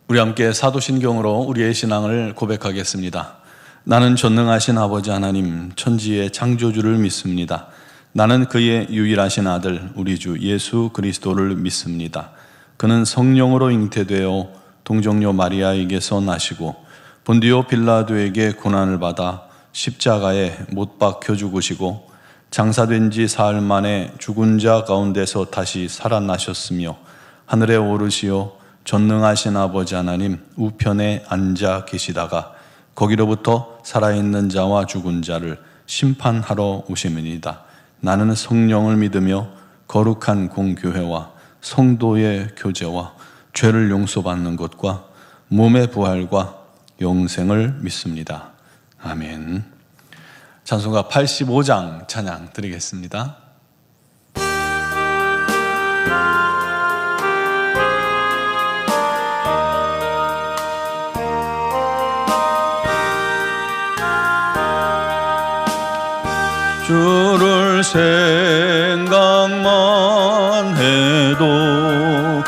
우리 함께 사도신경으로 우리의 신앙을 고백하겠습니다. 나는 전능하신 아버지 하나님 천지의 창조주를 믿습니다. 나는 그의 유일하신 아들 우리 주 예수 그리스도를 믿습니다. 그는 성령으로 잉태되어 동정녀 마리아에게서 나시고 본디오 빌라도에게 고난을 받아 십자가에 못 박혀 죽으시고 장사된 지 사흘 만에 죽은 자 가운데서 다시 살아나셨으며 하늘에 오르시어 전능하신 아버지 하나님 우편에 앉아 계시다가 거기로부터 살아있는 자와 죽은 자를 심판하러 오심이니이다. 나는 성령을 믿으며 거룩한 공교회와 성도의 교제와 죄를 용서받는 것과 몸의 부활과 영생을 믿습니다. 아멘. 찬송가 85장 찬양 드리겠습니다. 주를 생각만 해도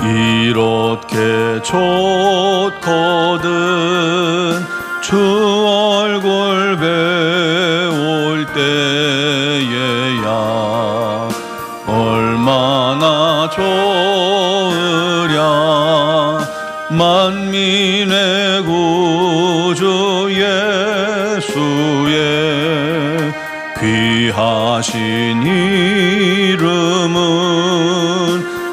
이렇게 좋거든. 주 얼굴 배울 때에야 얼마나 좋으랴. 만민의 구주 예수의 귀하신 이름은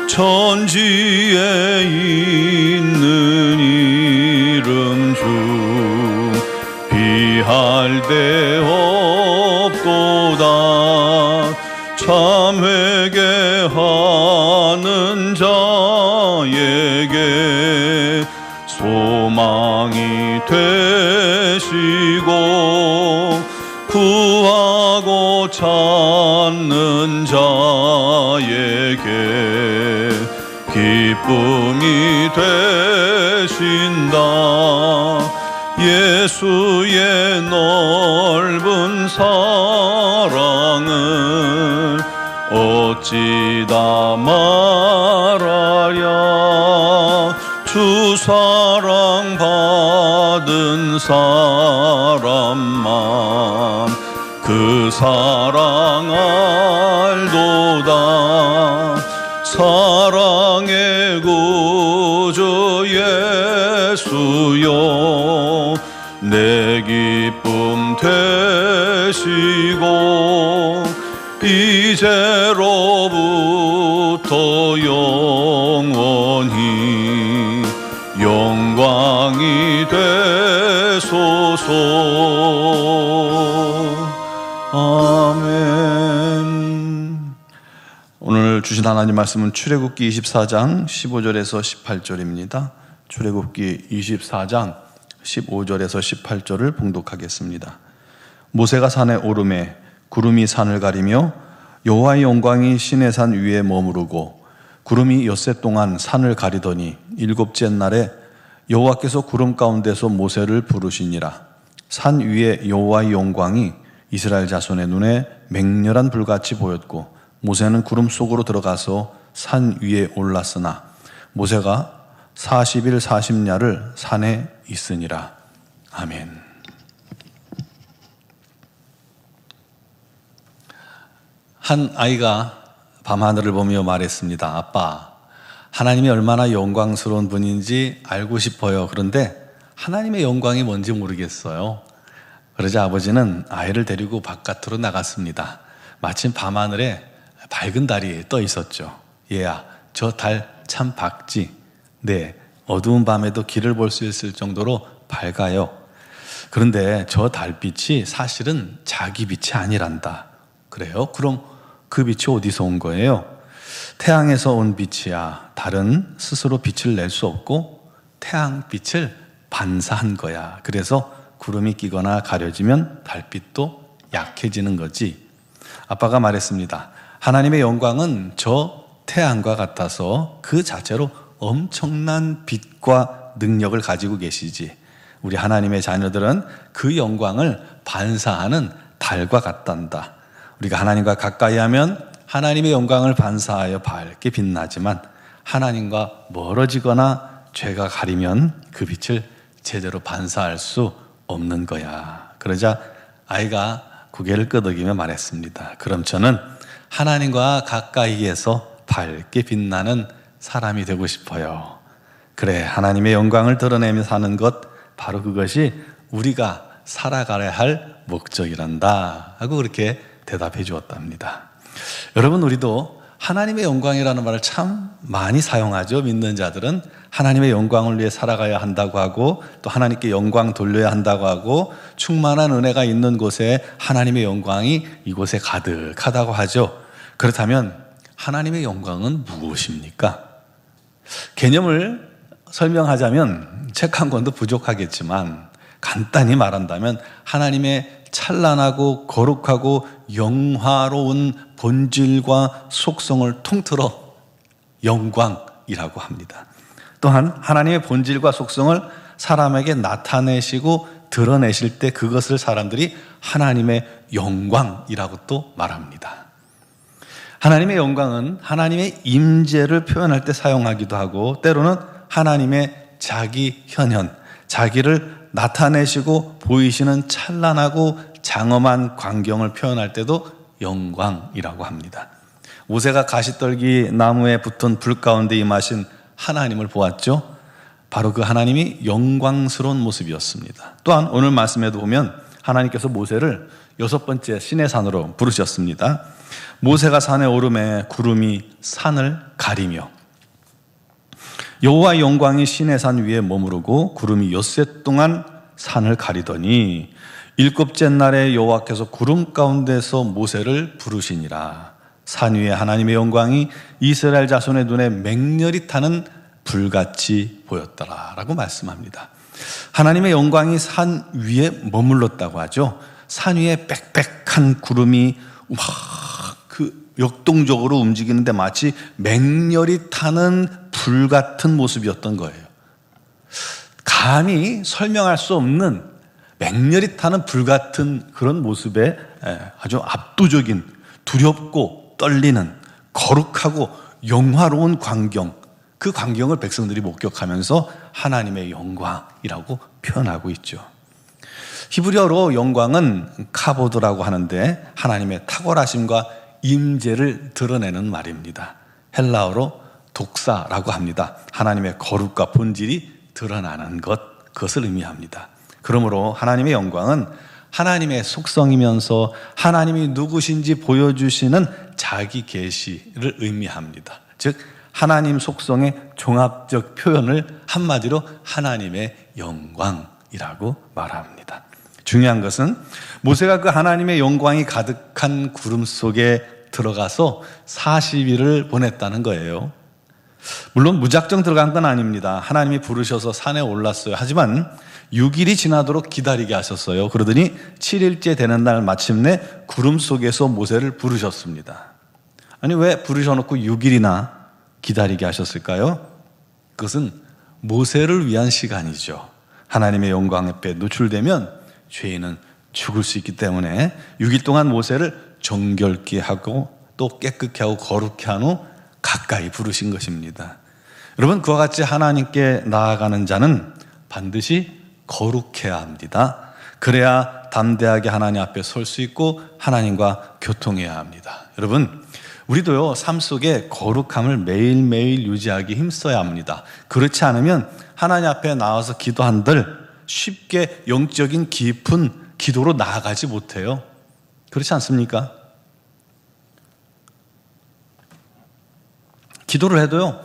천지에 있는 이름 중 비할 데 없도다. 참 회개하는 자에게 소망이 되시고 구하고 찾는 자에게 기쁨이 되신다. 예수의 넓은 사랑을 어찌다 말하랴. 주 사랑 받은 사람만 그 사랑 알도다. 사랑의 구주 예수여 내 기쁨 되시고 이제로부터 영원히 영광이 되소서. 아멘. 오늘 주신 하나님 말씀은 출애굽기 24장 15절에서 18절입니다. 출애굽기 24장 15절에서 18절을 봉독하겠습니다. 모세가 산에 오르매 구름이 산을 가리며 여호와의 영광이 시내산 위에 머무르고 구름이 엿새 동안 산을 가리더니 일곱째 날에 여호와께서 구름 가운데서 모세를 부르시니라. 산 위에 여호와의 영광이 이스라엘 자손의 눈에 맹렬한 불같이 보였고 모세는 구름 속으로 들어가서 산 위에 올랐으나 모세가 40일 40야를 산에 있으니라. 아멘. 한 아이가 밤하늘을 보며 말했습니다. 아빠, 하나님이 얼마나 영광스러운 분인지 알고 싶어요. 그런데 하나님의 영광이 뭔지 모르겠어요. 그러자 아버지는 아이를 데리고 바깥으로 나갔습니다. 마침 밤하늘에 밝은 달이 떠 있었죠. 얘야, 저 달 참 밝지? 네, 어두운 밤에도 길을 볼 수 있을 정도로 밝아요. 그런데 저 달빛이 사실은 자기 빛이 아니란다. 그래요? 그럼 그 빛이 어디서 온 거예요? 태양에서 온 빛이야. 달은 스스로 빛을 낼 수 없고 태양빛을 반사한 거야. 그래서 구름이 끼거나 가려지면 달빛도 약해지는 거지. 아빠가 말했습니다. 하나님의 영광은 저 태양과 같아서 그 자체로 엄청난 빛과 능력을 가지고 계시지. 우리 하나님의 자녀들은 그 영광을 반사하는 달과 같단다. 우리가 하나님과 가까이 하면 하나님의 영광을 반사하여 밝게 빛나지만 하나님과 멀어지거나 죄가 가리면 그 빛을 제대로 반사할 수 없는 거야. 그러자 아이가 고개를 끄덕이며 말했습니다. 그럼 저는 하나님과 가까이에서 밝게 빛나는 사람이 되고 싶어요. 그래, 하나님의 영광을 드러내며 사는 것, 바로 그것이 우리가 살아가야 할 목적이란다 하고 그렇게 대답해 주었답니다. 여러분, 우리도 하나님의 영광이라는 말을 참 많이 사용하죠. 믿는 자들은 하나님의 영광을 위해 살아가야 한다고 하고, 또 하나님께 영광 돌려야 한다고 하고, 충만한 은혜가 있는 곳에 하나님의 영광이 이곳에 가득하다고 하죠. 그렇다면 하나님의 영광은 무엇입니까? 개념을 설명하자면 책 한 권도 부족하겠지만 간단히 말한다면 하나님의 찬란하고 거룩하고 영화로운 본질과 속성을 통틀어 영광이라고 합니다. 또한 하나님의 본질과 속성을 사람에게 나타내시고 드러내실 때 그것을 사람들이 하나님의 영광이라고 또 말합니다. 하나님의 영광은 하나님의 임재를 표현할 때 사용하기도 하고, 때로는 하나님의 자기 현현, 자기를 나타내시고 보이시는 찬란하고 장엄한 광경을 표현할 때도 영광이라고 합니다. 모세가 가시떨기 나무에 붙은 불 가운데 임하신 하나님을 보았죠. 바로 그 하나님이 영광스러운 모습이었습니다. 또한 오늘 말씀에도 보면 하나님께서 모세를 6번째 시내 산으로 부르셨습니다. 모세가 산에 오르매 구름이 산을 가리며, 여호와의 영광이 시내 산 위에 머무르고 구름이 엿새 동안 산을 가리더니 7째 날에 여호와께서 구름 가운데서 모세를 부르시니라. 산 위에 하나님의 영광이 이스라엘 자손의 눈에 맹렬히 타는 불같이 보였더라 라고 말씀합니다. 하나님의 영광이 산 위에 머물렀다고 하죠. 산 위에 빽빽한 구름이 그 역동적으로 움직이는데 마치 맹렬히 타는 불 같은 모습이었던 거예요. 감히 설명할 수 없는 맹렬히 타는 불 같은 그런 모습에 아주 압도적인, 두렵고 떨리는 거룩하고 영화로운 광경, 그 광경을 백성들이 목격하면서 하나님의 영광이라고 표현하고 있죠. 히브리어로 영광은 카보드라고 하는데 하나님의 탁월하심과 임재를 드러내는 말입니다. 헬라어로 독사라고 합니다. 하나님의 거룩과 본질이 드러나는 것, 그것을 의미합니다. 그러므로 하나님의 영광은 하나님의 속성이면서 하나님이 누구신지 보여주시는 자기 계시를 의미합니다. 즉 하나님 속성의 종합적 표현을 한마디로 하나님의 영광이라고 말합니다. 중요한 것은 모세가 그 하나님의 영광이 가득한 구름 속에 들어가서 40일을 보냈다는 거예요. 물론 무작정 들어간 건 아닙니다. 하나님이 부르셔서 산에 올랐어요. 하지만 6일이 지나도록 기다리게 하셨어요. 그러더니 7일째 되는 날 마침내 구름 속에서 모세를 부르셨습니다. 아니, 왜 부르셔놓고 6일이나 기다리게 하셨을까요? 그것은 모세를 위한 시간이죠. 하나님의 영광 앞에 노출되면 죄인은 죽을 수 있기 때문에 6일 동안 모세를 정결케 하고 또 깨끗게 하고 거룩케 한 후 가까이 부르신 것입니다. 여러분, 그와 같이 하나님께 나아가는 자는 반드시 거룩해야 합니다. 그래야 담대하게 하나님 앞에 설 수 있고 하나님과 교통해야 합니다. 여러분, 우리도요, 삶 속에 거룩함을 매일매일 유지하기 힘써야 합니다. 그렇지 않으면 하나님 앞에 나와서 기도한들 쉽게 영적인 깊은 기도로 나아가지 못해요. 그렇지 않습니까? 기도를 해도요,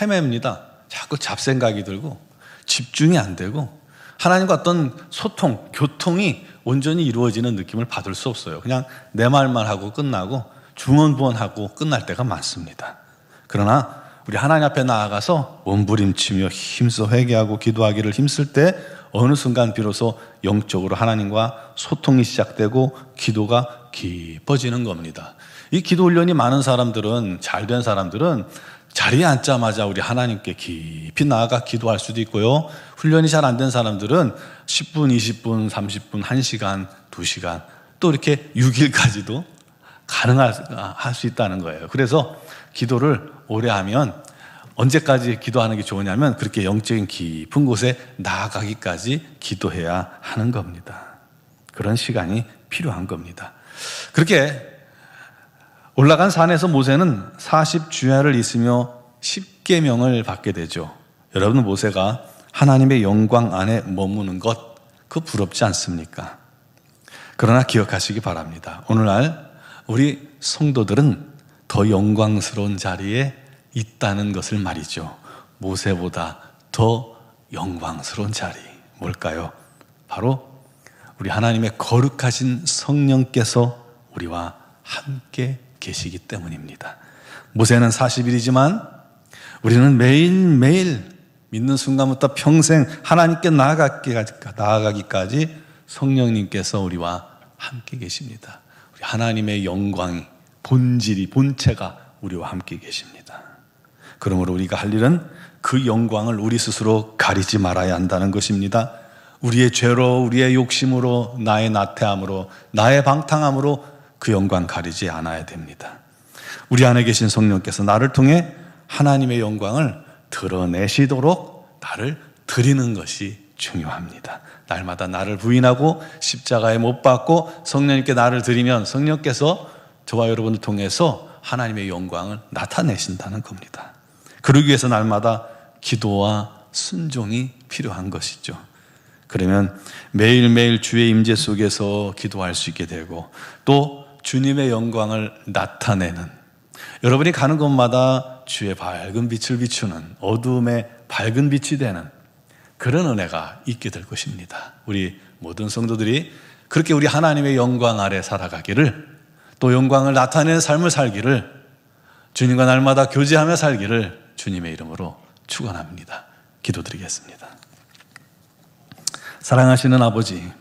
헤맵니다. 자꾸 잡생각이 들고 집중이 안 되고 하나님과 어떤 소통, 교통이 온전히 이루어지는 느낌을 받을 수 없어요. 그냥 내 말만 하고 끝나고 중언부언하고 끝날 때가 많습니다. 그러나 우리 하나님 앞에 나아가서 몸부림치며 힘써 회개하고 기도하기를 힘쓸 때 어느 순간 비로소 영적으로 하나님과 소통이 시작되고 기도가 깊어지는 겁니다. 이 기도 훈련이 많은 사람들은, 잘된 사람들은 자리에 앉자마자 우리 하나님께 깊이 나아가 기도할 수도 있고요. 훈련이 잘 안 된 사람들은 10분, 20분, 30분, 1시간, 2시간 또 이렇게 6일까지도 가능할 수 있다는 거예요. 그래서 기도를 오래 하면 언제까지 기도하는 게 좋으냐면 그렇게 영적인 깊은 곳에 나아가기까지 기도해야 하는 겁니다. 그런 시간이 필요한 겁니다. 그렇게 올라간 산에서 모세는 40주야를 있으며 10계명을 받게 되죠. 여러분, 모세가 하나님의 영광 안에 머무는 것, 그거 부럽지 않습니까? 그러나 기억하시기 바랍니다. 오늘날 우리 성도들은 더 영광스러운 자리에 있다는 것을 말이죠. 모세보다 더 영광스러운 자리, 뭘까요? 바로 우리 하나님의 거룩하신 성령께서 우리와 함께 계시기 때문입니다. 모세는 40일이지만 우리는 매일매일 믿는 순간부터 평생 하나님께 나아가기까지 성령님께서 우리와 함께 계십니다. 우리 하나님의 영광이, 본질이, 본체가 우리와 함께 계십니다. 그러므로 우리가 할 일은 그 영광을 우리 스스로 가리지 말아야 한다는 것입니다. 우리의 죄로, 우리의 욕심으로, 나의 나태함으로, 나의 방탕함으로 그 영광 가리지 않아야 됩니다. 우리 안에 계신 성령께서 나를 통해 하나님의 영광을 드러내시도록 나를 드리는 것이 중요합니다. 날마다 나를 부인하고 십자가에 못 박고 성령님께 나를 드리면 성령께서 저와 여러분을 통해서 하나님의 영광을 나타내신다는 겁니다. 그러기 위해서 날마다 기도와 순종이 필요한 것이죠. 그러면 매일매일 주의 임재 속에서 기도할 수 있게 되고 또 주님의 영광을 나타내는, 여러분이 가는 곳마다 주의 밝은 빛을 비추는, 어두움에 밝은 빛이 되는 그런 은혜가 있게 될 것입니다. 우리 모든 성도들이 그렇게 우리 하나님의 영광 아래 살아가기를, 또 영광을 나타내는 삶을 살기를, 주님과 날마다 교제하며 살기를 주님의 이름으로 축원합니다. 기도드리겠습니다. 사랑하시는 아버지,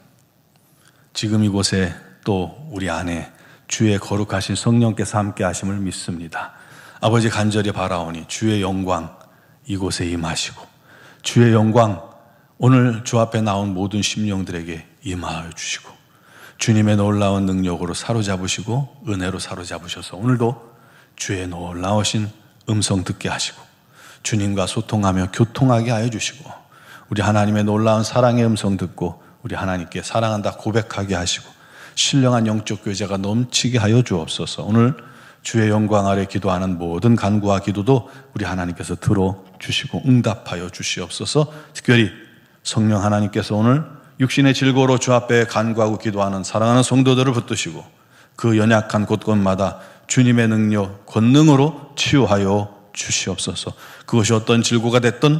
지금 이곳에 또 우리 안에 주의 거룩하신 성령께서 함께 하심을 믿습니다. 아버지, 간절히 바라오니 주의 영광 이곳에 임하시고 주의 영광 오늘 주 앞에 나온 모든 심령들에게 임하여 주시고 주님의 놀라운 능력으로 사로잡으시고 은혜로 사로잡으셔서 오늘도 주의 놀라우신 음성 듣게 하시고 주님과 소통하며 교통하게 하여 주시고 우리 하나님의 놀라운 사랑의 음성 듣고 우리 하나님께 사랑한다 고백하게 하시고 신령한 영적 교제가 넘치게 하여 주옵소서. 오늘 주의 영광 아래 기도하는 모든 간구와 기도도 우리 하나님께서 들어주시고 응답하여 주시옵소서. 특별히 성령 하나님께서 오늘 육신의 질고로 주 앞에 간구하고 기도하는 사랑하는 성도들을 붙드시고 그 연약한 곳곳마다 주님의 능력, 권능으로 치유하여 주시옵소서. 그것이 어떤 질고가 됐든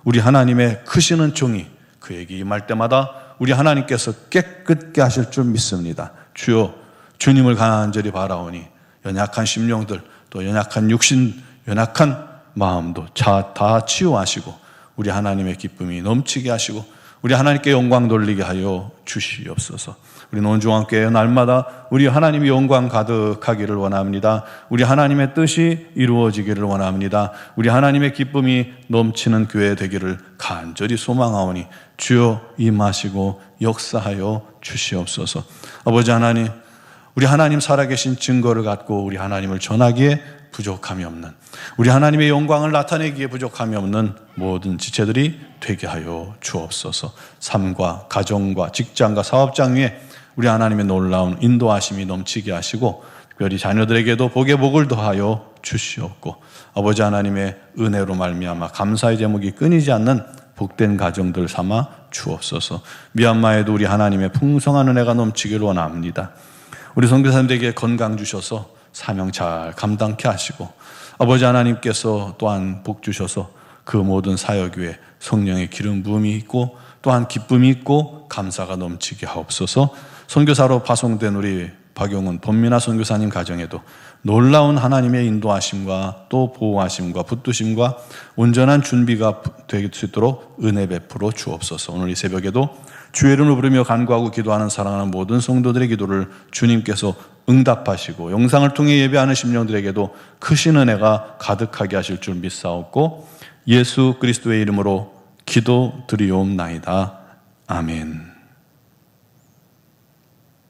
우리 하나님의 크시는 종이 그에게 임할 때마다 우리 하나님께서 깨끗게 하실 줄 믿습니다. 주여, 주님을 간절히 바라오니 연약한 심령들, 또 연약한 육신, 연약한 마음도 다 치유하시고 우리 하나님의 기쁨이 넘치게 하시고 우리 하나님께 영광 돌리게 하여 주시옵소서. 우리 논중앙교회 날마다 우리 하나님의 영광 가득하기를 원합니다. 우리 하나님의 뜻이 이루어지기를 원합니다. 우리 하나님의 기쁨이 넘치는 교회 되기를 간절히 소망하오니 주여 임하시고 역사하여 주시옵소서. 아버지 하나님, 우리 하나님 살아계신 증거를 갖고 우리 하나님을 전하기에 부족함이 없는, 우리 하나님의 영광을 나타내기에 부족함이 없는 모든 지체들이 되게 하여 주옵소서. 삶과 가정과 직장과 사업장 위에 우리 하나님의 놀라운 인도하심이 넘치게 하시고 특별히 자녀들에게도 복의 복을 더하여 주시옵고 아버지 하나님의 은혜로 말미암아 감사의 제목이 끊이지 않는 복된 가정들 삼아 주옵소서. 미얀마에도 우리 하나님의 풍성한 은혜가 넘치기를 원합니다. 우리 선교사님들에게 건강 주셔서 사명 잘 감당케 하시고 아버지 하나님께서 또한 복 주셔서 그 모든 사역 위에 성령의 기름 부음이 있고 또한 기쁨이 있고 감사가 넘치게 하옵소서. 선교사로 파송된 우리 박용훈 본민아 선교사님 가정에도 놀라운 하나님의 인도하심과 또 보호하심과 붙드심과 온전한 준비가 될 수 있도록 은혜 베풀어 주옵소서. 오늘 이 새벽에도 주의 이름을 부르며 간구하고 기도하는 사랑하는 모든 성도들의 기도를 주님께서 응답하시고 영상을 통해 예배하는 심령들에게도 크신 은혜가 가득하게 하실 줄 믿사옵고 예수 그리스도의 이름으로 기도드리옵나이다. 아멘.